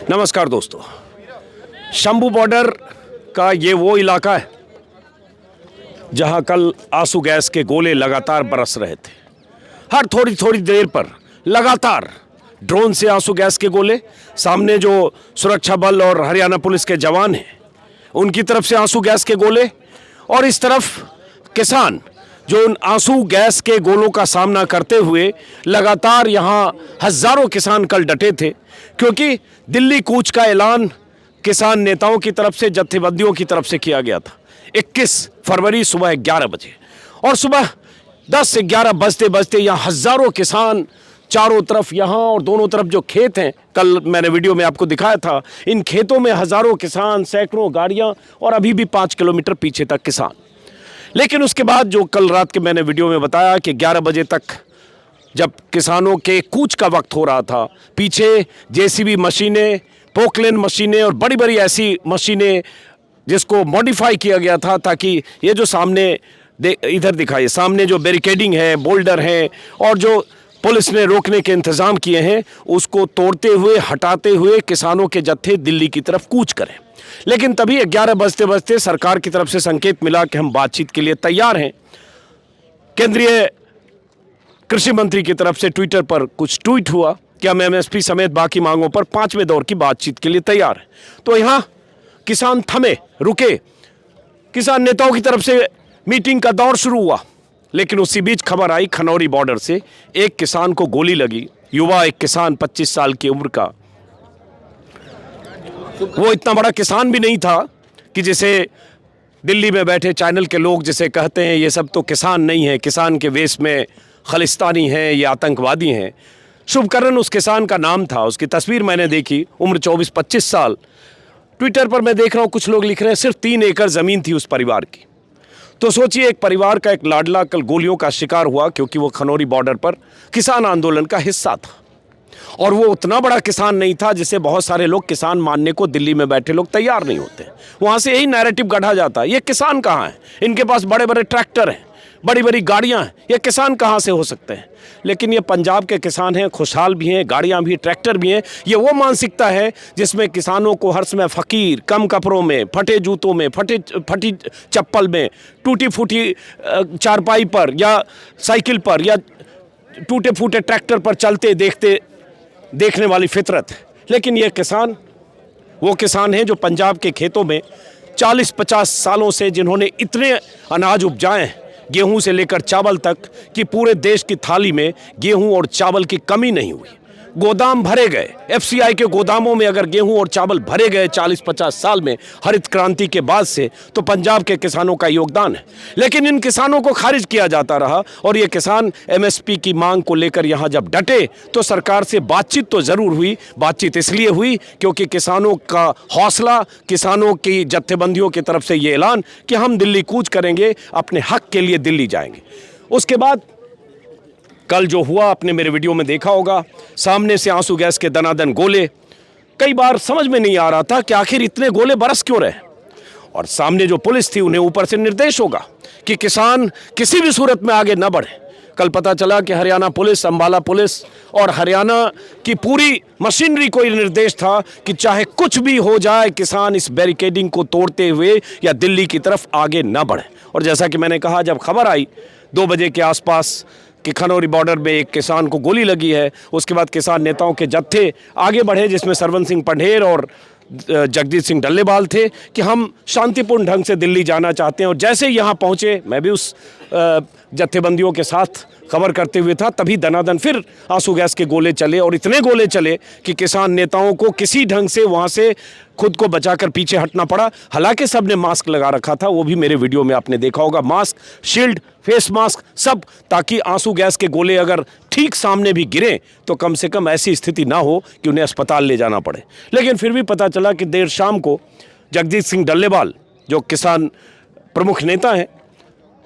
नमस्कार दोस्तों, शंभू बॉर्डर का ये वो इलाका है जहां कल आंसू गैस के गोले लगातार बरस रहे थे। हर थोड़ी थोड़ी देर पर लगातार ड्रोन से आंसू गैस के गोले, सामने जो सुरक्षा बल और हरियाणा पुलिस के जवान हैं उनकी तरफ से आंसू गैस के गोले, और इस तरफ किसान जो उन आंसू गैस के गोलों का सामना करते हुए लगातार यहां हजारों किसान कल डटे थे, क्योंकि दिल्ली कूच का ऐलान किसान नेताओं की तरफ से, जत्थेबंदियों की तरफ से किया गया था 21 फरवरी सुबह 11 बजे। और सुबह 10 से 11 बजते बजते यहाँ हजारों किसान चारों तरफ, यहाँ और दोनों तरफ जो खेत हैं, कल मैंने वीडियो में आपको दिखाया था, इन खेतों में हजारों किसान, सैकड़ों गाड़ियां और अभी भी 5 किलोमीटर पीछे तक किसान। लेकिन उसके बाद जो कल रात के मैंने वीडियो में बताया कि 11 बजे तक जब किसानों के कूच का वक्त हो रहा था, पीछे जेसीबी मशीनें, पोकलेन मशीनें और बड़ी बड़ी ऐसी मशीनें जिसको मॉडिफाई किया गया था ताकि ये जो सामने इधर दिखाइए, सामने जो बैरिकेडिंग है, बोल्डर है और जो पुलिस ने रोकने के इंतजाम किए हैं, उसको तोड़ते हुए, हटाते हुए किसानों के जत्थे दिल्ली की तरफ कूच करें। लेकिन तभी 11 बजते बजते सरकार की तरफ से संकेत मिला कि हम बातचीत के लिए तैयार हैं। केंद्रीय कृषि मंत्री की तरफ से ट्विटर पर कुछ ट्वीट हुआ कि हम एमएसपी समेत बाकी मांगों पर 5वें दौर की बातचीत के लिए तैयार हैं। तो यहां किसान थमे, रुके, किसान नेताओं की तरफ से मीटिंग का दौर शुरू हुआ। लेकिन उसी बीच खबर आई खनौरी बॉर्डर से, एक किसान को गोली लगी। युवा एक किसान 25 साल की उम्र का, वो इतना बड़ा किसान भी नहीं था कि जैसे दिल्ली में बैठे चैनल के लोग जिसे कहते हैं ये सब तो किसान नहीं है, किसान के वेश में खालिस्तानी हैं, ये आतंकवादी हैं। शुभकरण उस किसान का नाम था, उसकी तस्वीर मैंने देखी, उम्र 24-25 साल। ट्विटर पर मैं देख रहा हूँ कुछ लोग लिख रहे हैं सिर्फ 3 एकड़ ज़मीन थी उस परिवार की। तो सोचिए, एक परिवार का एक लाडला कल गोलियों का शिकार हुआ क्योंकि वो खनौरी बॉर्डर पर किसान आंदोलन का हिस्सा था। और वो उतना बड़ा किसान नहीं था जिसे बहुत सारे लोग किसान मानने को दिल्ली में बैठे लोग तैयार नहीं होते। वहाँ से यही नैरेटिव गढ़ा जाता है, ये किसान कहाँ है, इनके पास बड़े बड़े ट्रैक्टर हैं, बड़ी बड़ी गाड़ियाँ हैं, ये किसान कहाँ से हो सकते हैं। लेकिन ये पंजाब के किसान हैं, खुशहाल भी हैं, गाड़ियाँ भी, ट्रैक्टर भी हैं। ये वो मानसिकता है जिसमें किसानों को हर समय फ़कीर, कम कपड़ों में, फटे जूतों में, फटी चप्पल में, टूटी फूटी चारपाई पर या साइकिल पर या टूटे फूटे ट्रैक्टर पर चलते देखने वाली फितरत है। लेकिन ये किसान वो किसान हैं जो पंजाब के खेतों में 40-50 सालों से, जिन्होंने इतने अनाज उपजाए हैं, गेहूं से लेकर चावल तक, कि पूरे देश की थाली में गेहूं और चावल की कमी नहीं हुई। गोदाम भरे गए, एफसीआई के गोदामों में अगर गेहूं और चावल भरे गए 40-50 साल में हरित क्रांति के बाद से, तो पंजाब के किसानों का योगदान है। लेकिन इन किसानों को खारिज किया जाता रहा और ये किसान एमएसपी की मांग को लेकर यहां जब डटे तो सरकार से बातचीत तो जरूर हुई। बातचीत इसलिए हुई क्योंकि किसानों का हौसला, किसानों की जत्थेबंदियों की तरफ से ये ऐलान कि हम दिल्ली कूच करेंगे, अपने हक के लिए दिल्ली जाएंगे। उसके बाद कल जो हुआ, आपने मेरे वीडियो में देखा होगा, सामने से आंसू गैस के दनादन गोले। कई बार समझ में नहीं आ रहा था कि आखिर इतने गोले बरस क्यों रहे। और सामने जो पुलिस थी, उन्हें ऊपर से निर्देश होगा कि किसान किसी भी सूरत में आगे न बढ़े। कल पता चला कि हरियाणा पुलिस, अंबाला पुलिस और हरियाणा की पूरी मशीनरी को ये निर्देश था कि चाहे कुछ भी हो जाए, किसान इस बैरिकेडिंग को तोड़ते हुए या दिल्ली की तरफ आगे न बढ़े। और जैसा कि मैंने कहा, जब खबर आई 2 बजे के आसपास कि खनौरी बॉर्डर में एक किसान को गोली लगी है, उसके बाद किसान नेताओं के जत्थे आगे बढ़े, जिसमें सरवन सिंह पंढेर और जगजीत सिंह डल्लेवाल थे, कि हम शांतिपूर्ण ढंग से दिल्ली जाना चाहते हैं। और जैसे ही यहाँ पहुँचे, मैं भी उस जत्थेबंदियों के साथ खबर करते हुए था, तभी दनादन फिर आंसू गैस के गोले चले और इतने गोले चले कि किसान नेताओं को किसी ढंग से वहाँ से खुद को बचाकर पीछे हटना पड़ा। हालांकि सबने मास्क लगा रखा था, वो भी मेरे वीडियो में आपने देखा होगा, मास्क, शील्ड, फेस मास्क सब, ताकि आंसू गैस के गोले अगर ठीक सामने भी गिरें तो कम से कम ऐसी स्थिति ना हो कि उन्हें अस्पताल ले जाना पड़े। लेकिन फिर भी पता चला कि देर शाम को जगजीत सिंह डल्लेवाल, जो किसान प्रमुख नेता हैं,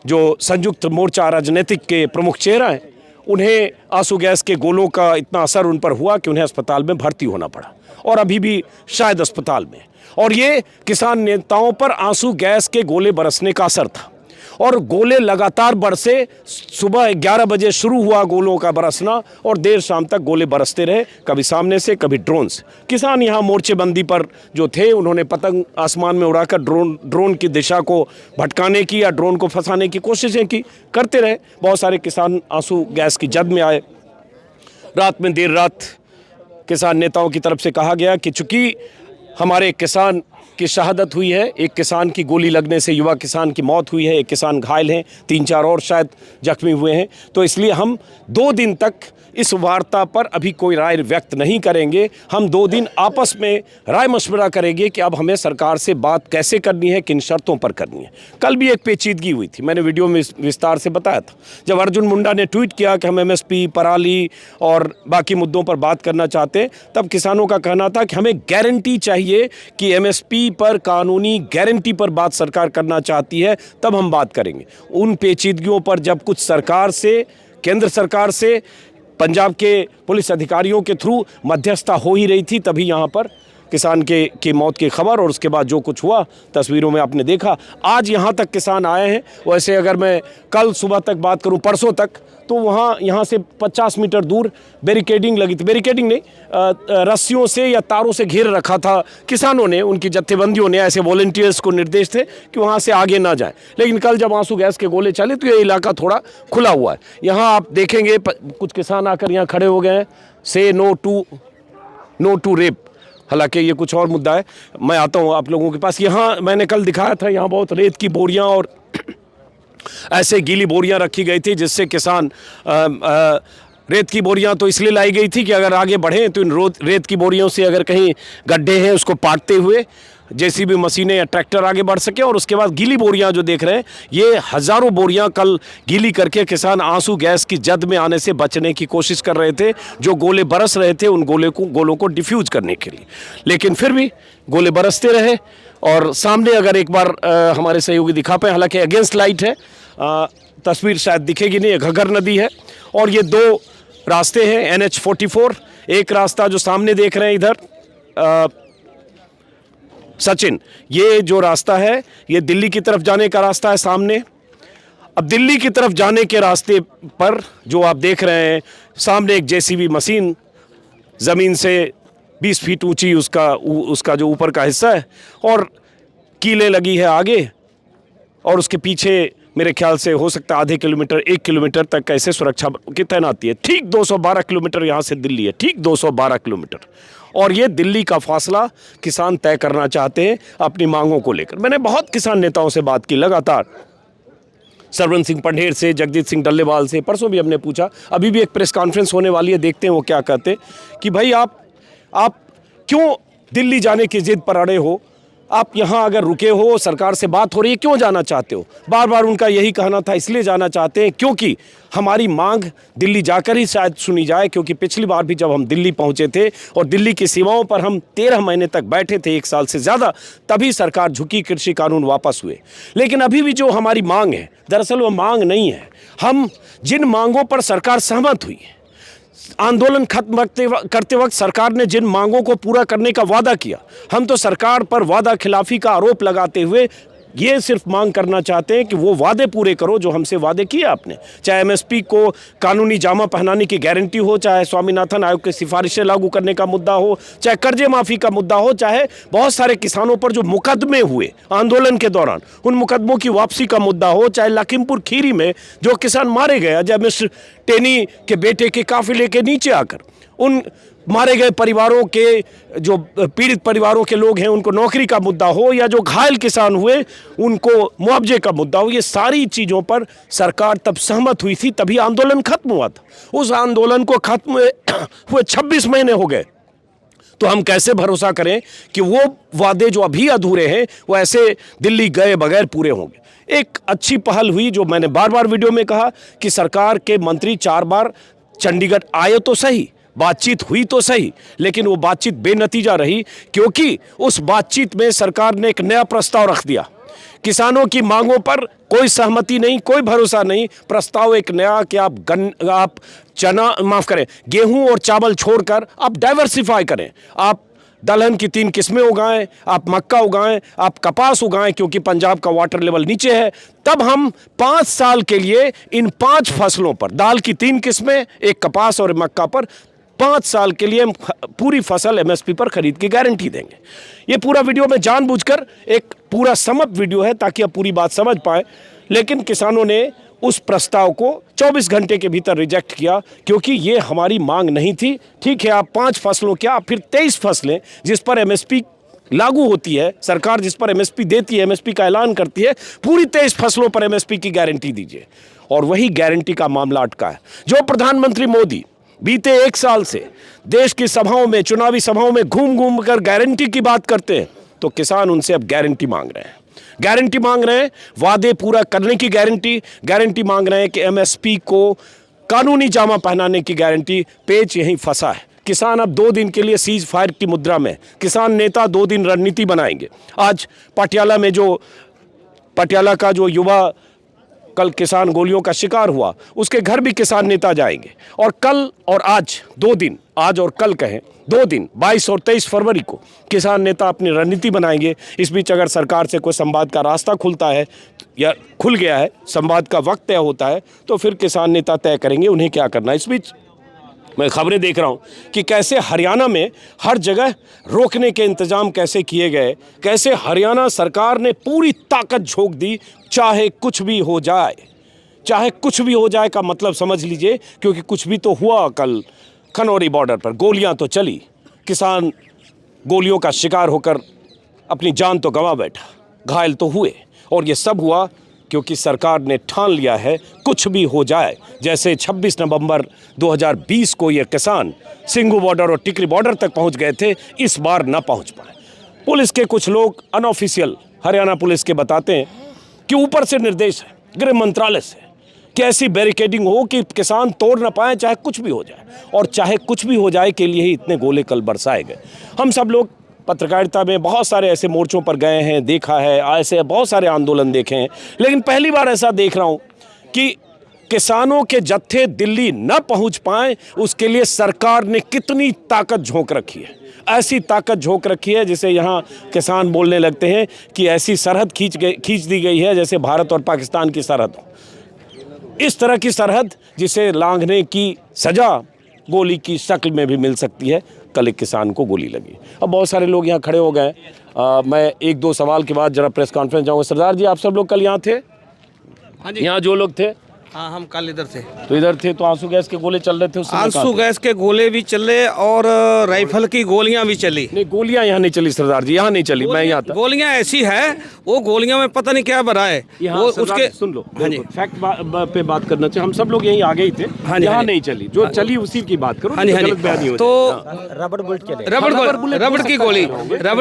जो संयुक्त मोर्चा राजनीतिक के प्रमुख चेहरा हैं, उन्हें आंसू गैस के गोलों का इतना असर उन पर हुआ कि उन्हें अस्पताल में भर्ती होना पड़ा और अभी भी शायद अस्पताल में। और ये किसान नेताओं पर आंसू गैस के गोले बरसने का असर था। और गोले लगातार बरसे। सुबह 11 बजे शुरू हुआ गोलों का बरसना और देर शाम तक गोले बरसते रहे, कभी सामने से कभी ड्रोन से। किसान यहाँ मोर्चेबंदी पर जो थे उन्होंने पतंग आसमान में उड़ाकर ड्रोन की दिशा को भटकाने की या ड्रोन को फंसाने की कोशिशें की, करते रहे। बहुत सारे किसान आंसू गैस की जद में आए। रात में देर रात किसान नेताओं की तरफ से कहा गया कि चूंकि हमारे किसान की शहादत हुई है, एक किसान की गोली लगने से युवा किसान की मौत हुई है, एक किसान घायल हैं, 3-4 और शायद जख्मी हुए हैं, तो इसलिए हम 2 दिन तक इस वार्ता पर अभी कोई राय व्यक्त नहीं करेंगे। हम 2 दिन आपस में राय मशवरा करेंगे कि अब हमें सरकार से बात कैसे करनी है, किन शर्तों पर करनी है। कल भी एक पेचीदगी हुई थी, मैंने वीडियो में विस्तार से बताया था। जब अर्जुन मुंडा ने ट्वीट किया कि हम MSP, पराली और बाकी मुद्दों पर बात करना चाहते हैं, तब किसानों का कहना था कि हमें गारंटी चाहिए कि MSP पर कानूनी गारंटी पर बात सरकार करना चाहती है, तब हम बात करेंगे। उन पेचीदगियों पर जब कुछ सरकार से, केंद्र सरकार से, पंजाब के पुलिस अधिकारियों के थ्रू मध्यस्थता हो ही रही थी, तभी यहाँ पर किसान की मौत की खबर और उसके बाद जो कुछ हुआ तस्वीरों में आपने देखा। आज यहाँ तक किसान आए हैं। वैसे अगर मैं कल सुबह तक बात करूँ, परसों तक, तो यहाँ से 50 मीटर दूर बैरिकेडिंग लगी थी। बैरिकेडिंग नहीं, रस्सियों से या तारों से घेर रखा था किसानों ने, उनकी जत्थेबंदियों ने, ऐसे वॉलंटियर्स को निर्देश थे कि वहाँ से आगे ना जाए। लेकिन कल जब आंसू गैस के गोले चले तो ये इलाका थोड़ा खुला हुआ है। यहाँ आप देखेंगे कुछ किसान आकर यहाँ खड़े हो गए हैं, से नो टू रेप। हालांकि ये कुछ और मुद्दा है, मैं आता हूँ आप लोगों के पास। यहाँ मैंने कल दिखाया था, यहाँ बहुत रेत की बोरियाँ और ऐसे गीली बोरियां रखी गई थी जिससे किसान रेत की बोरियां तो इसलिए लाई गई थी कि अगर आगे बढ़ें तो इन रेत की बोरियों से अगर कहीं गड्ढे हैं उसको पाटते हुए JCB मशीनें या ट्रैक्टर आगे बढ़ सके। और उसके बाद गीली बोरियां जो देख रहे हैं, ये हज़ारों बोरियां कल गीली करके किसान आंसू गैस की जद में आने से बचने की कोशिश कर रहे थे। जो गोले बरस रहे थे उन गोलों को डिफ्यूज़ करने के लिए, लेकिन फिर भी गोले बरसते रहे। और सामने अगर एक बार हमारे सहयोगी दिखा पाए, हालांकि अगेंस्ट लाइट है, तस्वीर शायद दिखेगी नहीं, घग्गर नदी है और ये 2 रास्ते हैं NH44। एक रास्ता जो सामने देख रहे हैं इधर सचिन, ये जो रास्ता है ये दिल्ली की तरफ जाने का रास्ता है सामने। अब दिल्ली की तरफ जाने के रास्ते पर जो आप देख रहे हैं, सामने एक JCB मशीन ज़मीन से 20 फीट ऊंची, उसका जो ऊपर का हिस्सा है, और कीलें लगी है आगे, और उसके पीछे मेरे ख्याल से हो सकता है आधे किलोमीटर 1 किलोमीटर तक ऐसे सुरक्षा की तैनाती है। ठीक 212 किलोमीटर यहाँ से दिल्ली है, ठीक 212 किलोमीटर। और ये दिल्ली का फासला किसान तय करना चाहते हैं अपनी मांगों को लेकर। मैंने बहुत किसान नेताओं से बात की लगातार, सरवन सिंह पंढेर से, जगजीत सिंह डल्लेवाल से, परसों भी हमने पूछा, अभी भी एक प्रेस कॉन्फ्रेंस होने वाली है, देखते हैं वो क्या कहते हैं कि भाई आप क्यों दिल्ली जाने की जिद पर अड़े हो, आप यहाँ अगर रुके हो, सरकार से बात हो रही है, क्यों जाना चाहते हो। बार बार उनका यही कहना था, इसलिए जाना चाहते हैं क्योंकि हमारी मांग दिल्ली जाकर ही शायद सुनी जाए। क्योंकि पिछली बार भी जब हम दिल्ली पहुँचे थे और दिल्ली की सीमाओं पर हम 13 महीने तक बैठे थे, 1 साल से ज़्यादा, तभी सरकार झुकी, कृषि कानून वापस हुए। लेकिन अभी भी जो हमारी मांग है, दरअसल वो मांग नहीं है। हम जिन मांगों पर सरकार सहमत हुई, आंदोलन खत्म करते वक्त सरकार ने जिन मांगों को पूरा करने का वादा किया, हम तो सरकार पर वादा खिलाफी का आरोप लगाते हुए ये सिर्फ मांग करना चाहते हैं कि वो वादे पूरे करो जो हमसे वादे किए आपने। चाहे MSP को कानूनी जामा पहनाने की गारंटी हो, चाहे स्वामीनाथन आयोग की सिफारिशें लागू करने का मुद्दा हो, चाहे कर्जे माफ़ी का मुद्दा हो, चाहे बहुत सारे किसानों पर जो मुकदमे हुए आंदोलन के दौरान उन मुकदमों की वापसी का मुद्दा हो, चाहे लखीमपुर खीरी में जो किसान मारे गए अजय मिश्र टेनी के बेटे के काफिले के नीचे आकर, उन मारे गए परिवारों के, जो पीड़ित परिवारों के लोग हैं, उनको नौकरी का मुद्दा हो, या जो घायल किसान हुए उनको मुआवजे का मुद्दा हो, ये सारी चीज़ों पर सरकार तब सहमत हुई थी, तभी आंदोलन खत्म हुआ था। उस आंदोलन को खत्म हुए 26 महीने हो गए, तो हम कैसे भरोसा करें कि वो वादे जो अभी अधूरे हैं वो ऐसे दिल्ली गए बगैर पूरे होंगे। एक अच्छी पहल हुई, जो मैंने बार बार वीडियो में कहा कि सरकार के मंत्री 4 बार चंडीगढ़ आए तो सही, बातचीत हुई तो सही, लेकिन वो बातचीत बेनतीजा रही, क्योंकि उस बातचीत में सरकार ने एक नया प्रस्ताव रख दिया। किसानों की मांगों पर कोई सहमति नहीं, कोई भरोसा नहीं। प्रस्ताव एक नया कि आप गेहूं और चावल छोड़कर आप डाइवर्सिफाई करें, आप दलहन की 3 किस्में उगाएं, आप मक्का उगाएं, आप कपास उगाएं, क्योंकि पंजाब का वाटर लेवल नीचे है, तब हम 5 साल के लिए इन 5 फसलों पर, दाल की 3 किस्में, एक कपास और मक्का पर 5 साल के लिए हम पूरी फसल एमएसपी पर खरीद की गारंटी देंगे। ये पूरा वीडियो में जानबूझकर एक पूरा समअप वीडियो है ताकि आप पूरी बात समझ पाए, लेकिन किसानों ने उस प्रस्ताव को 24 घंटे के भीतर रिजेक्ट किया, क्योंकि ये हमारी मांग नहीं थी। ठीक है, आप 5 फसलों क्या, आप फिर 23 फसलें जिस पर एमएसपी लागू होती है, सरकार जिस पर एमएसपी देती है, एमएसपी का ऐलान करती है, पूरी 23 फसलों पर एमएसपी की गारंटी दीजिए। और वही गारंटी का मामला अटका है। जो प्रधानमंत्री मोदी बीते 1 साल से देश की सभाओं में, चुनावी सभाओं में घूम घूम कर गारंटी की बात करते हैं, तो किसान उनसे अब गारंटी मांग रहे हैं। गारंटी मांग रहे हैं, वादे पूरा करने की गारंटी मांग रहे हैं कि एमएसपी को कानूनी जामा पहनाने की गारंटी। पेच यहीं फंसा है। किसान अब 2 दिन के लिए सीज फायर की मुद्रा में, किसान नेता 2 दिन रणनीति बनाएंगे। आज पटियाला का जो युवा कल किसान गोलियों का शिकार हुआ, उसके घर भी किसान नेता जाएंगे। और कल और आज 2 दिन, आज और कल कहें 2 दिन, 22 और 23 फरवरी को किसान नेता अपनी रणनीति बनाएंगे। इस बीच अगर सरकार से कोई संवाद का रास्ता खुलता है या खुल गया है, संवाद का वक्त तय होता है, तो फिर किसान नेता तय करेंगे उन्हें क्या करना है। इस बीच मैं खबरें देख रहा हूं कि कैसे हरियाणा में हर जगह रोकने के इंतजाम कैसे किए गए, कैसे हरियाणा सरकार ने पूरी ताकत झोंक दी, चाहे कुछ भी हो जाए। चाहे कुछ भी हो जाए का मतलब समझ लीजिए, क्योंकि कुछ भी तो हुआ। कल खनौरी बॉर्डर पर गोलियां तो चली, किसान गोलियों का शिकार होकर अपनी जान तो गंवा बैठा, घायल तो हुए, और ये सब हुआ क्योंकि सरकार ने ठान लिया है कुछ भी हो जाए। जैसे 26 नवंबर 2020 को ये किसान सिंघू बॉर्डर और टिकरी बॉर्डर तक पहुंच गए थे, इस बार ना पहुंच पाए। पुलिस के कुछ लोग अनऑफिशियल हरियाणा पुलिस के बताते हैं कि ऊपर से निर्देश है गृह मंत्रालय से कि ऐसी बैरिकेडिंग हो कि किसान तोड़ ना पाए, चाहे कुछ भी हो जाए। और चाहे कुछ भी हो जाए के लिए ही इतने गोले कल बरसाए गए। हम सब लोग पत्रकारिता में बहुत सारे ऐसे मोर्चों पर गए हैं, देखा है, ऐसे बहुत सारे आंदोलन देखे हैं, लेकिन पहली बार ऐसा देख रहा हूं कि किसानों के जत्थे दिल्ली न पहुंच पाए, उसके लिए सरकार ने कितनी ताकत झोंक रखी है। ऐसी ताकत झोंक रखी है जिसे यहाँ किसान बोलने लगते हैं कि ऐसी सरहद खींच दी गई है जैसे भारत और पाकिस्तान की सरहद हो। इस तरह की सरहद जिसे लांघने की सजा गोली की शक्ल में भी मिल सकती है। कल एक किसान को गोली लगी। अब बहुत सारे लोग यहाँ खड़े हो गए। मैं 1-2 सवाल के बाद जरा प्रेस कॉन्फ्रेंस जाऊँगा। सरदार जी, आप सब लोग कल यहाँ थे? हाँ जी, यहाँ जो लोग थे? हाँ, हम कल इधर थे। तो इधर थे तो आंसू गैस के गोले चल रहे थे उस समय? आंसू गैस के गोले भी चले और राइफल की गोलियां भी चली। नहीं, गोलियां यहाँ नहीं चली सरदार जी, यहाँ नहीं चली। मैं यहाँ था। गोलियां ऐसी है, वो गोलियों में पता नहीं क्या भरा है। वो उसके सुन लो, हाँ जी, फैक्ट पे बात करना चाहिए। हम सब लोग यहीं आगे ही थे। हाँ जी, यहाँ नहीं चली, जो चली उसी की बात करो। हाँ जी, हाँ जी। तो रबड़ बुलेट चले, रबड़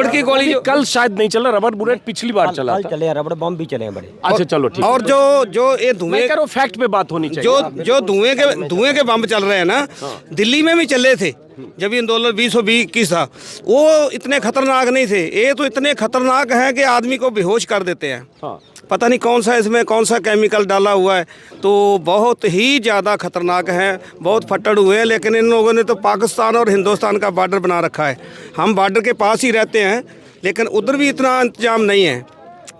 की गोली जो कल शायद नहीं चला। रबड़ बुलेट पिछली बार चला था। चले, रबड़ बम भी चले हैं बड़े। अच्छा चलो ठीक। और जो ये धुएं करो, फैक्ट पे बात होनी चाहिए। जो धुएं के बम चल रहे हैं ना, दिल्ली में भी चले थे जब ये आंदोलन 2021 था। वो इतने खतरनाक नहीं थे, ये तो इतने खतरनाक हैं कि आदमी को बेहोश कर देते हैं। हाँ। पता नहीं कौन सा इसमें कौन सा केमिकल डाला हुआ है, तो बहुत ही ज़्यादा खतरनाक है, बहुत फट्टड़ हुए हैं। लेकिन इन लोगों ने तो पाकिस्तान और हिंदुस्तान का बॉर्डर बना रखा है। हम बॉर्डर के पास ही रहते हैं, लेकिन उधर भी इतना इंतजाम नहीं है।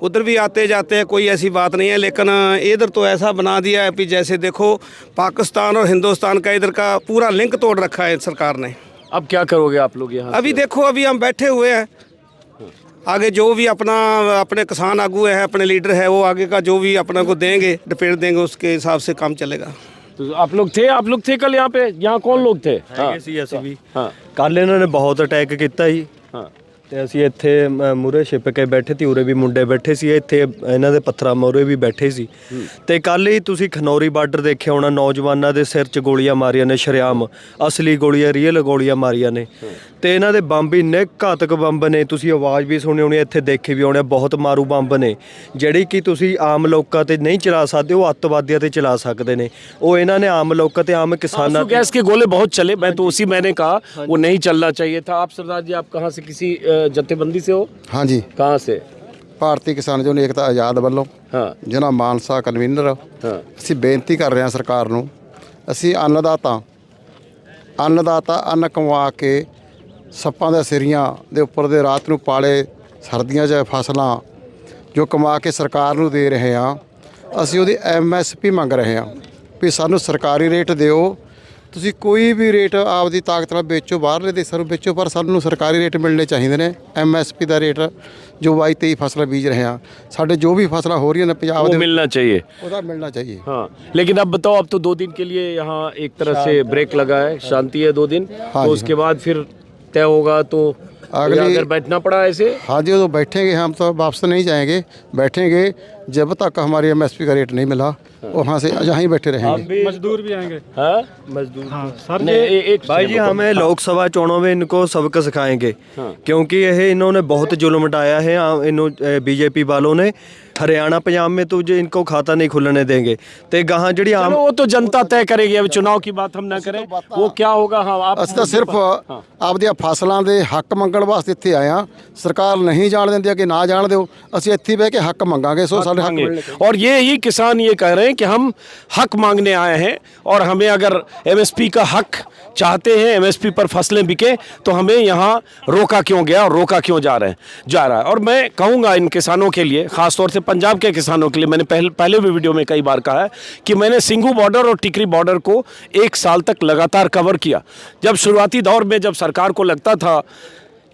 उधर भी आते जाते हैं, कोई ऐसी बात नहीं है। लेकिन इधर तो ऐसा बना दिया है कि जैसे देखो पाकिस्तान और हिंदुस्तान का इधर का पूरा लिंक तोड़ रखा है सरकार ने। अब क्या करोगे आप लोग यहाँ? अभी देखो, अभी हम बैठे हुए हैं, आगे जो भी अपने किसान आगू है, अपने लीडर है, वो आगे का जो भी अपने को देंगे, डिपेंड देंगे, उसके हिसाब से काम चलेगा। तो आप लोग थे कल यहाँ पे? यहाँ कौन लोग थे? हाँ, ਕੱਲ ਇਹਨਾਂ ਨੇ ਬਹੁਤ ਅਟੈਕ ਕੀਤਾ ਜੀ। हाँ। ਤੇ ਅਸੀਂ ਇੱਥੇ ਮੂਰੇ ਛਿਪ ਕੇ ਬੈਠੇ ਤੀ, ਉਰੇ ਵੀ ਮੁੰਡੇ ਬੈਠੇ ਸੀ, ਇੱਥੇ ਇਹਨਾਂ ਦੇ ਪੱਥਰਾਂ ਮੂਰੇ ਵੀ ਬੈਠੇ ਸੀ। ਤੇ ਕੱਲ ਹੀ ਤੁਸੀਂ ਖਨੌਰੀ ਬਾਰਡਰ ਦੇਖਿਆ ਹੋਣਾ, ਨੌਜਵਾਨਾਂ ਦੇ ਸਿਰ 'ਚ ਗੋਲੀਆਂ ਮਾਰੀਆਂ ਨੇ ਸ਼ਰੇਆਮ, ਅਸਲੀ ਗੋਲੀਆਂ, ਰੀਅਲ ਗੋਲੀਆਂ ਮਾਰੀਆਂ ਨੇ। ਤੇ ਇਹਨਾਂ ਦੇ ਬੰਬ ਵੀ ਇੰਨੇ ਘਾਤਕ ਬੰਬ ਨੇ, ਤੁਸੀਂ ਆਵਾਜ਼ ਵੀ ਸੁਣੀ ਹੋਣੀ, ਇੱਥੇ ਦੇਖੇ ਵੀ ਹੋਣੇ, ਬਹੁਤ ਮਾਰੂ ਬੰਬ ਨੇ ਜਿਹੜੀ ਕਿ ਤੁਸੀਂ ਆਮ ਲੋਕਾਂ ਤੇ ਨਹੀਂ ਚਲਾ ਸਕਦੇ, ਉਹ ਅੱਤਵਾਦੀਆਂ ਤੇ ਚਲਾ ਸਕਦੇ ਨੇ। ਉਹ ਇਹਨਾਂ ਨੇ ਆਮ ਲੋਕਾਂ ਤੇ ਆਮ किसानों गैस के गोले बहुत चले। मैं तो उसी मैंने कहा वो नहीं चलना चाहिए था। आप सरदार जी, आप कहाँ से, किसी जत्थेबंदी से हो? हाँ जी, कहाँ से? ਭਾਰਤੀ ਕਿਸਾਨ ਯੂਨੀਅਨ ਏਕਤਾ ਆਜ਼ਾਦ ਵੱਲੋਂ हाँ ਜਿਹਨਾਂ ਮਾਨਸਾ ਕਨਵੀਨਰ। हाँ ਅਸੀਂ ਬੇਨਤੀ ਕਰ ਰਹੇ ਹਾਂ ਸਰਕਾਰ ਨੂੰ, ਅਸੀਂ ਅੰਨ ਕਮਾ ਕੇ ਸੱਪਾਂ ਦੇ ਸਿਰੀਆਂ ਦੇ ਉੱਪਰ ਦੇ ਰਾਤ ਨੂੰ ਪਾਲੇ ਸਰਦੀਆਂ 'ਚ ਫਸਲਾਂ ਜੋ ਕਮਾ ਕੇ ਸਰਕਾਰ ਨੂੰ ਦੇ ਰਹੇ ਹਾਂ, ਅਸੀਂ ਉਹਦੀ MSP ਮੰਗ ਰਹੇ ਹਾਂ ਵੀ ਸਾਨੂੰ ਸਰਕਾਰੀ ਰੇਟ ਦਿਓ। ਤੁਸੀਂ ਕੋਈ ਵੀ ਰੇਟ ਆਪਦੀ ਤਾਕਤ ਨਾਲ ਵੇਚੋ, ਬਾਹਰਲੇ ਦੇਸ਼ਾਂ ਨੂੰ ਵੇਚੋ, ਪਰ ਸਾਨੂੰ ਸਰਕਾਰੀ ਰੇਟ ਮਿਲਣੇ ਚਾਹੀਦੇ ਨੇ। MSP ਦਾ ਰੇਟ ਜੋ 22-23 ਫਸਲਾਂ ਬੀਜ ਰਹੇ ਹਾਂ, ਸਾਡੇ जो भी फसलें हो रही है ना पंजाब वो मिलना चाहिए। ਉਹਦਾ ਮਿਲਣਾ चाहिए। हाँ, लेकिन अब बताओ, अब तो 2 दिन के लिए यहाँ एक तरह से ब्रेक लगा है, शांति है 2 दिन, हाँ तो जी, उसके बाद फिर तय होगा तो अगर बैठना पड़ा ऐसे। हाँ जी, तो बैठेंगे, हम तो वापस नहीं जाएंगे, बैठेंगे जब तक हमारी MSP का रेट नहीं मिला, वहाँ से यहीं बैठे रहेंगे। मजदूर भी आएंगे। हाँ, मजदूर। हाँ सर, नहीं, एक भाई जी, हमें लोकसभा चुनाव में इनको सबक सिखाएंगे, क्योंकि ये इन्होंने बहुत जुल्म उठाया है। बीजेपी वालों ने हरियाणा पंजाब में तो जो इनको खाता नहीं खुलने देंगे। तो गहाँ जी आम चलो, वो तो जनता तय करेगी, अब चुनाव की बात हम ना करें, वो क्या होगा। हाँ, आप ਅਸੀਂ ਤਾਂ ਸਿਰਫ ਆਪਦੀਆਂ ਫਸਲਾਂ ਦੇ ਹੱਕ ਮੰਗਣ ਵਾਸਤੇ ਇੱਥੇ ਆਏ ਹਾਂ। ਸਰਕਾਰ ਨਹੀਂ ਜਾਣ ਦਿੰਦੀ ਹੈ ਕਿ ਨਾ ਜਾਣ ਦਿਓ, ਅਸੀਂ ਇੱਥੇ ਬਹਿ ਕੇ ਹੱਕ ਮੰਗਾਂਗੇ। ਸੋ ਸਾਡੇ ਹੱਕ ਮਿਲਣੇ ਚਾਹੀਦੇ। और ये ही किसान ये कह रहे हैं कि हम हक मांगने आए हैं, और हमें अगर MSP का हक चाहते हैं, MSP पर फसलें बिके, तो हमें यहाँ रोका क्यों गया और रोका क्यों जा रहा है। और मैं कहूँगा इन किसानों के लिए, ख़ासतौर से पंजाब के किसानों के लिए, मैंने पहले भी वीडियो में कई बार कहा है कि मैंने सिंघू बॉर्डर और टिकरी बॉर्डर को 1 साल तक लगातार कवर किया। जब शुरुआती दौर में जब सरकार को लगता था,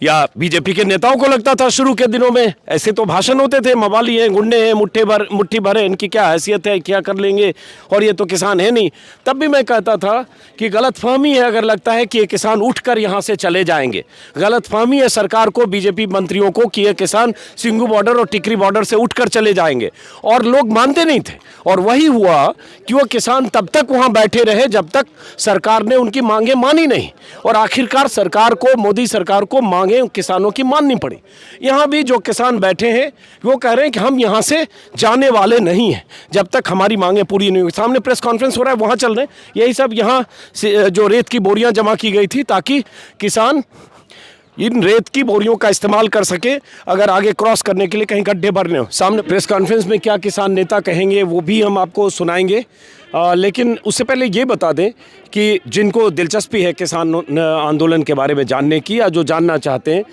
या बीजेपी के नेताओं को लगता था शुरू के दिनों में, ऐसे तो भाषण होते थे, मवाली हैं, गुंडे हैं, मुट्ठी भर है, इनकी क्या हैसियत है, क्या कर लेंगे, और ये तो किसान है नहीं। तब भी मैं कहता था कि गलतफहमी है अगर लगता है कि ये किसान उठकर यहाँ से चले जाएंगे। गलतफहमी है सरकार को, बीजेपी मंत्रियों को, कि ये किसान सिंघू बॉर्डर और टिकरी बॉर्डर से उठकर चले जाएंगे, और लोग मानते नहीं थे। और वही हुआ कि वो किसान तब तक वहाँ बैठे रहे जब तक सरकार ने उनकी मांगें मानी नहीं, और आखिरकार सरकार को, मोदी सरकार को मांगे किसानों की माननी पड़ी। यहाँ भी जो किसान बैठे हैं वो कह रहे हैं कि हम यहाँ से जाने वाले नहीं हैं जब तक हमारी मांगें पूरी नहीं हुई। सामने प्रेस कॉन्फ्रेंस हो रहा है, वहाँ चल रहे हैं यही सब। यहाँ से जो रेत की बोरियां जमा की गई थी ताकि किसान इन रेत की बोरियों का इस्तेमाल कर सके अगर आगे क्रॉस करने के लिए कहीं गड्ढे भरने हो। सामने प्रेस कॉन्फ्रेंस में क्या किसान नेता कहेंगे वो भी हम आपको सुनाएंगे, लेकिन उससे पहले ये बता दें कि जिनको दिलचस्पी है किसान आंदोलन के बारे में जानने की, या जो जानना चाहते हैं,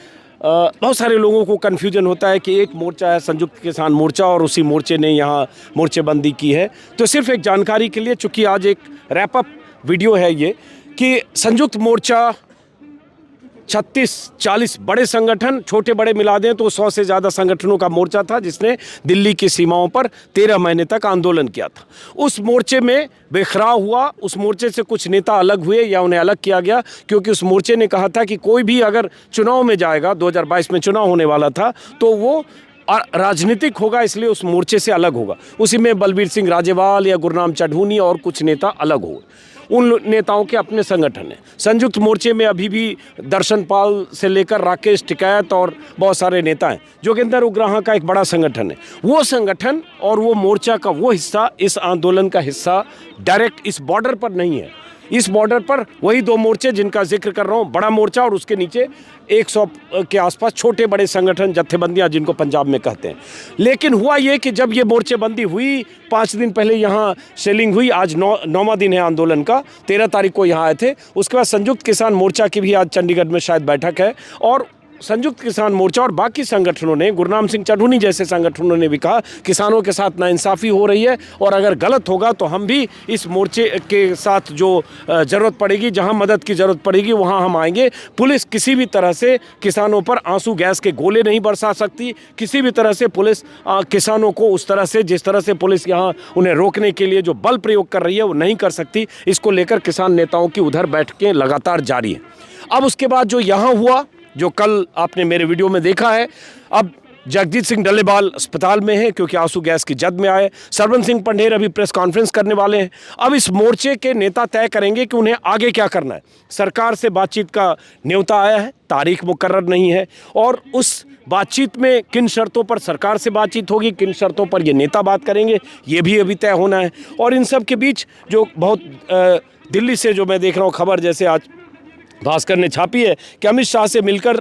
बहुत सारे लोगों को कन्फ्यूजन होता है कि एक मोर्चा है संयुक्त किसान मोर्चा और उसी मोर्चे ने यहाँ मोर्चेबंदी की है। तो सिर्फ एक जानकारी के लिए, चूँकि आज एक रैपअप वीडियो है ये, कि संयुक्त मोर्चा 36-40 बड़े संगठन, छोटे बड़े मिला दें तो 100 से ज़्यादा संगठनों का मोर्चा था जिसने दिल्ली की सीमाओं पर 13 महीने तक आंदोलन किया था। उस मोर्चे में बिखराव हुआ, उस मोर्चे से कुछ नेता अलग हुए या उन्हें अलग किया गया, क्योंकि उस मोर्चे ने कहा था कि कोई भी अगर चुनाव में जाएगा, 2022 में चुनाव होने वाला था, तो वो राजनीतिक होगा, इसलिए उस मोर्चे से अलग होगा। उसी में बलबीर सिंह राजेवाल या गुरनाम चढ़ूनी और कुछ नेता अलग हुए। उन नेताओं के अपने संगठन हैं। संयुक्त मोर्चे में अभी भी दर्शन पाल से लेकर राकेश टिकैत और बहुत सारे नेता हैं। जोगिंदर उग्राहा का एक बड़ा संगठन है। वो संगठन और वो मोर्चा का वो हिस्सा, इस आंदोलन का हिस्सा डायरेक्ट इस बॉर्डर पर नहीं है। इस बॉर्डर पर वही 2 मोर्चे जिनका जिक्र कर रहा हूँ, बड़ा मोर्चा और उसके नीचे 100 के आसपास छोटे बड़े संगठन, जत्थेबंदियाँ जिनको पंजाब में कहते हैं। लेकिन हुआ ये कि जब ये मोर्चेबंदी हुई, 5 दिन पहले यहाँ सेलिंग हुई, आज 9वां दिन है आंदोलन का, 13 तारीख को यहाँ आए थे। उसके बाद संयुक्त किसान मोर्चा की भी आज चंडीगढ़ में शायद बैठक है, और संयुक्त किसान मोर्चा और बाकी संगठनों ने, गुरनाम सिंह चढ़ूनी जैसे संगठनों ने भी कहा किसानों के साथ नाइंसाफ़ी हो रही है, और अगर गलत होगा तो हम भी इस मोर्चे के साथ जो ज़रूरत पड़ेगी, जहां मदद की ज़रूरत पड़ेगी वहां हम आएंगे। पुलिस किसी भी तरह से किसानों पर आंसू गैस के गोले नहीं बरसा सकती। किसी भी तरह से पुलिस किसानों को उस तरह से, जिस तरह से पुलिस यहाँ उन्हें रोकने के लिए जो बल प्रयोग कर रही है वो नहीं कर सकती। इसको लेकर किसान नेताओं की उधर बैठकें लगातार जारी हैं। अब उसके बाद जो यहाँ हुआ, जो कल आपने मेरे वीडियो में देखा है, अब जगजीत सिंह डल्लेबाल अस्पताल में है क्योंकि आंसू गैस की जद में आए। सरवन सिंह पंढेर अभी प्रेस कॉन्फ्रेंस करने वाले हैं। अब इस मोर्चे के नेता तय करेंगे कि उन्हें आगे क्या करना है। सरकार से बातचीत का न्योता आया है, तारीख मुकर्रर नहीं है, और उस बातचीत में किन शर्तों पर सरकार से बातचीत होगी, किन शर्तों पर ये नेता बात करेंगे, ये भी अभी तय होना है। और इन सब के बीच जो बहुत दिल्ली से जो मैं देख रहा हूँ खबर, जैसे आज भास्कर ने छापी है कि अमित शाह से मिलकर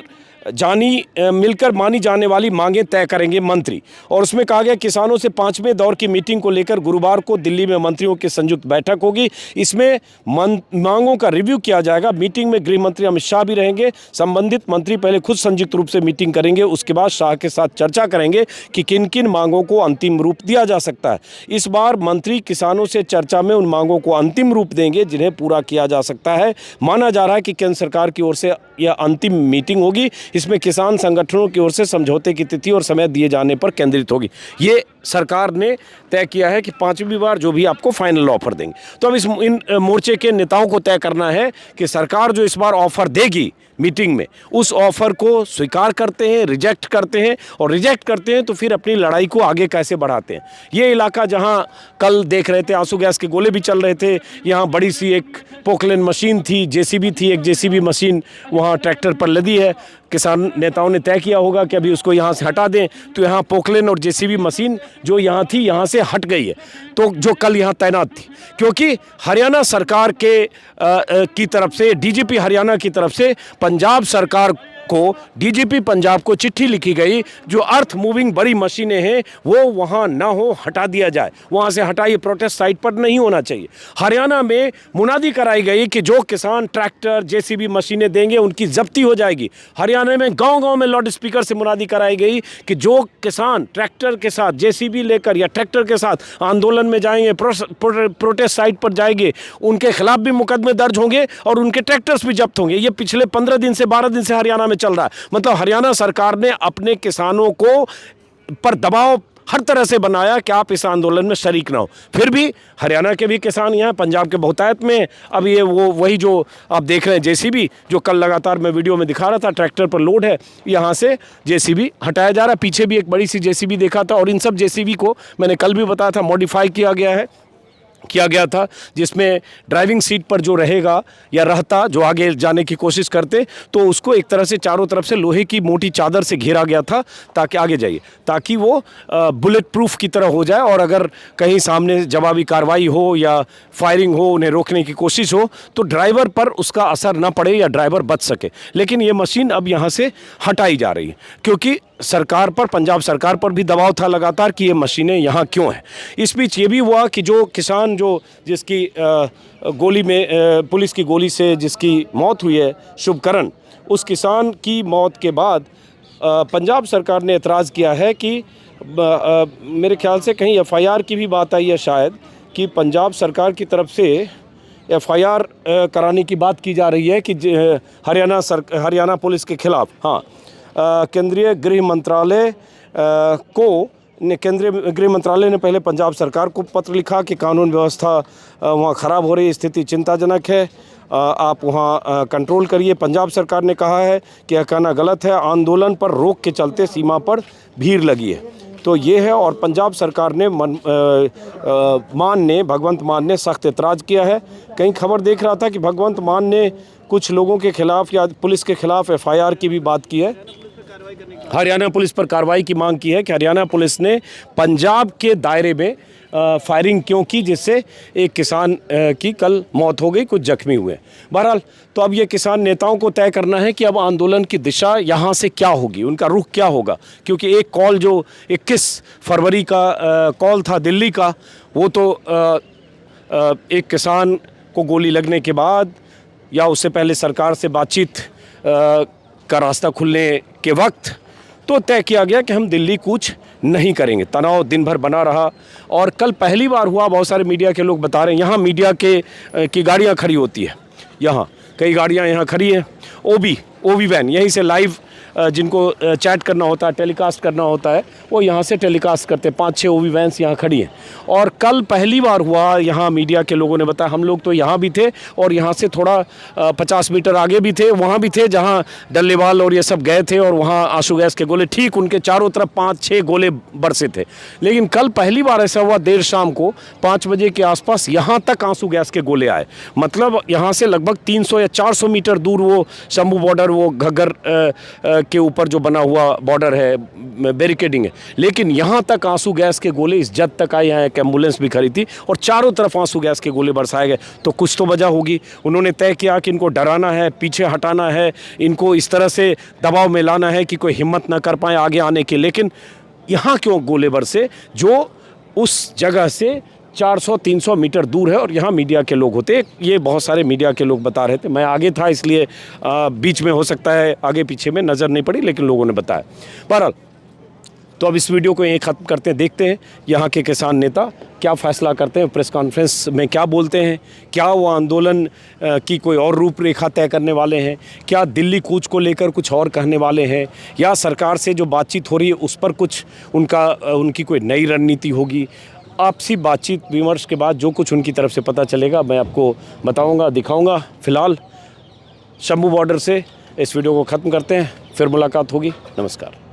मिलकर मानी जाने वाली मांगें तय करेंगे मंत्री। और उसमें कहा गया किसानों से 5वें दौर की मीटिंग को लेकर गुरुवार को दिल्ली में मंत्रियों की संयुक्त बैठक होगी। इसमें मांगों का रिव्यू किया जाएगा। मीटिंग में गृह मंत्री अमित शाह भी रहेंगे। संबंधित मंत्री पहले खुद संयुक्त रूप से मीटिंग करेंगे, उसके बाद शाह के साथ चर्चा करेंगे कि किन किन मांगों को अंतिम रूप दिया जा सकता है। इस बार मंत्री किसानों से चर्चा में उन मांगों को अंतिम रूप देंगे जिन्हें पूरा किया जा सकता है। माना जा रहा है कि केंद्र सरकार की ओर से यह अंतिम मीटिंग होगी। इसमें किसान संगठनों की ओर से समझौते की तिथि और समय दिए जाने पर केंद्रित होगी। ये सरकार ने तय किया है कि 5वीं बार जो भी आपको फाइनल ऑफर देंगे। तो अब इन मोर्चे के नेताओं को तय करना है कि सरकार जो इस बार ऑफर देगी मीटिंग में, उस ऑफर को स्वीकार करते हैं, रिजेक्ट करते हैं, और रिजेक्ट करते हैं तो फिर अपनी लड़ाई को आगे कैसे बढ़ाते हैं। ये इलाका जहां कल देख रहे थे आंसू गैस के गोले भी चल रहे थे, यहाँ बड़ी सी एक पोकलेन मशीन थी, जेसीबी थी, एक जेसीबी मशीन वहाँ ट्रैक्टर पर लदी है। किसान नेताओं ने तय किया होगा कि अभी उसको यहाँ से हटा दें, तो यहाँ पोकलेन और जेसीबी मशीन जो यहाँ थी यहाँ से हट गई है, तो जो कल यहाँ तैनात थी, क्योंकि हरियाणा सरकार की तरफ से, डीजीपी हरियाणा की तरफ से पंजाब सरकार को, डीजीपी पंजाब को चिट्ठी लिखी गई, जो अर्थ मूविंग बड़ी मशीनें हैं वो वहाँ ना हो, हटा दिया जाए, वहाँ से हटाइए, प्रोटेस्ट साइट पर नहीं होना चाहिए। हरियाणा में मुनादी कराई गई कि जो किसान ट्रैक्टर जेसीबी मशीनें देंगे उनकी जब्ती हो जाएगी। हरियाणा में गांव-गांव में लाउड स्पीकर से मुनादी कराई गई कि जो किसान ट्रैक्टर के साथ जेसीबी लेकर या ट्रैक्टर के साथ आंदोलन में जाएंगे, प्रोटेस्ट साइट पर जाएंगे, उनके खिलाफ भी मुकदमे दर्ज होंगे और उनके ट्रैक्टर्स भी जब्त होंगे। ये पिछले 15 दिन से 12 दिन से हरियाणा चल रहा है। मतलब हरियाणा सरकार ने अपने किसानों को पर दबाव हर तरह से बनाया कि आप इस आंदोलन में शरीक ना हो। फिर भी हरियाणा के भी किसान यहाँ पंजाब के बहुतायत में, अब ये वही जो आप देख रहे हैं जेसीबी, जो कल लगातार मैं वीडियो में दिखा रहा था, ट्रैक्टर पर लोड है, यहाँ से जेसीबी हटाया जा रहा है। पीछे भी एक बड़ी सी जेसीबी देखा था, और इन सब जेसीबी को मैंने कल भी बताया था मॉडिफाई किया गया था, जिसमें ड्राइविंग सीट पर जो रहेगा या रहता, जो आगे जाने की कोशिश करते, तो उसको एक तरह से चारों तरफ से लोहे की मोटी चादर से घेरा गया था ताकि आगे जाइए, ताकि वो बुलेट प्रूफ की तरह हो जाए, और अगर कहीं सामने जवाबी कार्रवाई हो या फायरिंग हो, उन्हें रोकने की कोशिश हो, तो ड्राइवर पर उसका असर ना पड़े या ड्राइवर बच सके। लेकिन ये मशीन अब यहाँ से हटाई जा रही है, क्योंकि सरकार पर, पंजाब सरकार पर भी दबाव था लगातार कि ये मशीनें यहाँ क्यों हैं। इस बीच ये भी हुआ कि जो किसान जिसकी गोली में, पुलिस की गोली से जिसकी मौत हुई है, शुभकरण, उस किसान की मौत के बाद पंजाब सरकार ने एतराज़ किया है कि मेरे ख्याल से कहीं एफआईआर की भी बात आई है शायद, कि पंजाब सरकार की तरफ से एफआईआर कराने की बात की जा रही है कि हरियाणा पुलिस के खिलाफ। हाँ, केंद्रीय गृह मंत्रालय ने पहले पंजाब सरकार को पत्र लिखा कि कानून व्यवस्था वहाँ ख़राब हो रही, स्थिति चिंताजनक है, आप वहाँ कंट्रोल करिए। पंजाब सरकार ने कहा है कि यह कहना गलत है, आंदोलन पर रोक के चलते सीमा पर भीड़ लगी है। तो ये है, और पंजाब सरकार ने भगवंत मान ने सख्त एतराज़ किया है। कहीं खबर देख रहा था कि भगवंत मान ने कुछ लोगों के खिलाफ या पुलिस के खिलाफ एफआईआर की भी बात की है, हरियाणा पुलिस पर कार्रवाई की मांग की है कि हरियाणा पुलिस ने पंजाब के दायरे में फायरिंग क्यों की, जिससे एक किसान की कल मौत हो गई, कुछ जख्मी हुए। बहरहाल, तो अब ये किसान नेताओं को तय करना है कि अब आंदोलन की दिशा यहाँ से क्या होगी, उनका रुख क्या होगा। क्योंकि एक कॉल जो 21 फरवरी का कॉल था दिल्ली का, वो तो एक किसान को गोली लगने के बाद या उससे पहले सरकार से बातचीत का रास्ता खुलने के वक्त तो तय किया गया कि हम दिल्ली कूच नहीं करेंगे। तनाव दिन भर बना रहा, और कल पहली बार हुआ, बहुत सारे मीडिया के लोग बता रहे हैं, यहाँ मीडिया की गाड़ियाँ खड़ी होती है, यहाँ कई गाड़ियाँ यहाँ खड़ी हैं, ओबी वैन, यहीं से लाइव जिनको चैट करना होता है, टेलीकास्ट करना होता है, वो यहाँ से टेलीकास्ट करते हैं। 5-6 ओबी वैन्स यहाँ खड़ी हैं, और कल पहली बार हुआ, यहाँ मीडिया के लोगों ने बताया, हम लोग तो यहाँ भी थे और यहाँ से थोड़ा 50 मीटर आगे भी थे, वहाँ भी थे जहाँ डल्लेवाल और ये सब गए थे, और वहाँ आंसू गैस के गोले ठीक उनके चारों तरफ 5-6 गोले बरसे थे। लेकिन कल पहली बार ऐसा हुआ, देर शाम को 5 बजे के आसपास यहाँ तक आंसू गैस के गोले आए। मतलब यहाँ से लगभग 300 या 400 मीटर दूर वो शंभू बॉर्डर, वो घग्गर सड़क के ऊपर जो बना हुआ बॉर्डर है, बैरिकेडिंग है, लेकिन यहाँ तक आंसू गैस के गोले इस जद तक आए, यहाँ एक एम्बुलेंस भी खड़ी थी और चारों तरफ आंसू गैस के गोले बरसाए गए। तो कुछ तो वजह होगी। उन्होंने तय किया कि इनको डराना है, पीछे हटाना है, इनको इस तरह से दबाव में लाना है कि कोई हिम्मत ना कर पाए आगे आने की। लेकिन यहाँ क्यों गोले बरसे जो उस जगह से 400-300 मीटर दूर है और यहाँ मीडिया के लोग होते, ये बहुत सारे मीडिया के लोग बता रहे थे। मैं आगे था इसलिए बीच में हो सकता है आगे पीछे में नज़र नहीं पड़ी, लेकिन लोगों ने बताया। बहरहाल, तो अब इस वीडियो को यहीं ख़त्म करते हैं, देखते हैं यहाँ के किसान नेता क्या फ़ैसला करते हैं, प्रेस कॉन्फ्रेंस में क्या बोलते हैं, क्या वो आंदोलन की कोई और रूपरेखा तय करने वाले हैं, क्या दिल्ली कूच को लेकर कुछ और कहने वाले हैं, या सरकार से जो बातचीत हो रही है उस पर कुछ उनकी कोई नई रणनीति होगी। आपसी बातचीत विमर्श के बाद जो कुछ उनकी तरफ से पता चलेगा मैं आपको बताऊंगा, दिखाऊंगा। फ़िलहाल शंभू बॉर्डर से इस वीडियो को ख़त्म करते हैं, फिर मुलाकात होगी। नमस्कार।